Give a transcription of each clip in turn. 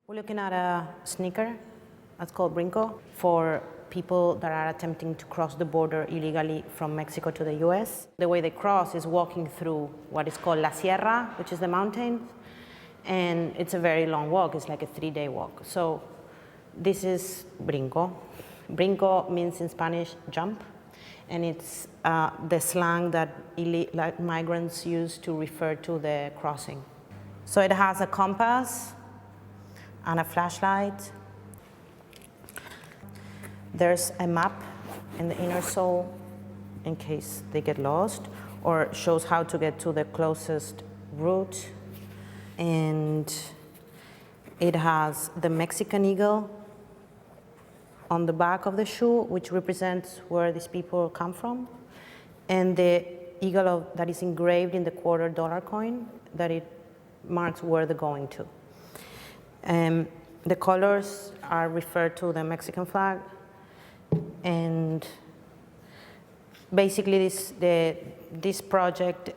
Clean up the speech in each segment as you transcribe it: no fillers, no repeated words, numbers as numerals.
We're looking at a sneaker that's called Brinco for people that are attempting to cross the border illegally from Mexico to the US. The way they cross is walking through what is called La Sierra, which is the mountains, and it's a very long walk. It's like a 3-day walk. So this is Brinco. Brinco means in Spanish jump, and it's the slang that migrants use to refer to the crossing. So it has a compass and a flashlight. There's a map in the inner sole in case they get lost, or shows how to get to the closest route. And it has the Mexican eagle on the back of the shoe, which represents where these people come from, and the eagle that is engraved in the $quarter coin, that it marks where they're going to. The colors are referred to the Mexican flag, and basically this project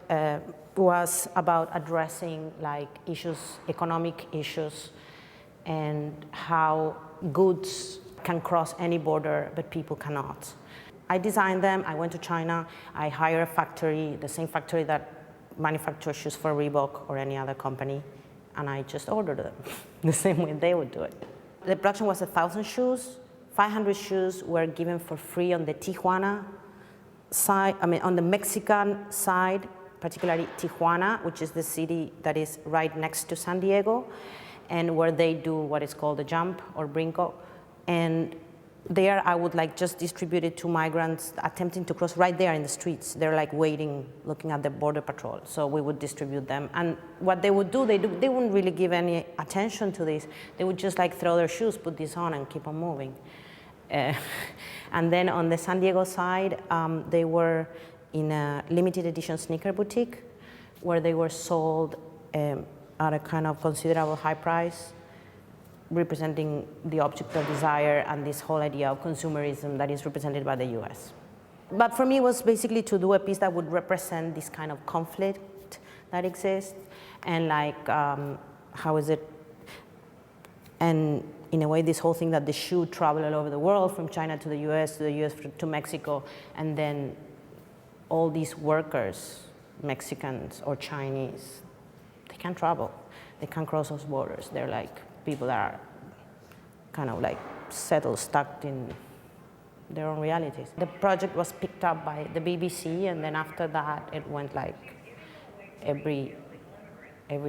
was about addressing like economic issues, and how goods can cross any border, but people cannot. I designed them, I went to China, I hired a factory, the same factory that manufactures shoes for Reebok or any other company, and I just ordered them the same way they would do it. The production was 1,000 shoes. 500 shoes were given for free on the Tijuana side, on the Mexican side, particularly Tijuana, which is the city that is right next to San Diego, and where they do what is called the jump or Brinco. And there I would like just distribute it to migrants attempting to cross right there in the streets. They're like waiting, looking at the border patrol. So we would distribute them. And what they would do, they wouldn't really give any attention to this. They would just like throw their shoes, put this on, and keep on moving. And then on the San Diego side, they were in a limited edition sneaker boutique where they were sold at a kind of considerable high price, representing the object of desire and this whole idea of consumerism that is represented by the US. But for me, it was basically to do a piece that would represent this kind of conflict that exists, and like, how is it, and in a way, this whole thing that the shoe travel all over the world, from China to the US to Mexico, and then all these workers, Mexicans or Chinese, they can't travel. They can't cross those borders. They're like people that are kind of like settled, stuck in their own realities. The project was picked up by the BBC, and then after that, it went like every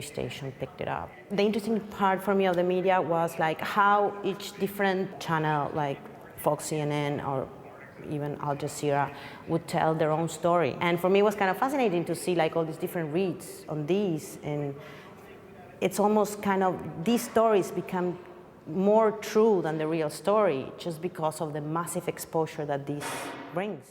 station picked it up. The interesting part for me of the media was like how each different channel, like Fox, CNN, or even Al Jazeera, would tell their own story. And for me, it was kind of fascinating to see like all these different reads on these, and it's almost kind of, these stories become more true than the real story just because of the massive exposure that this brings.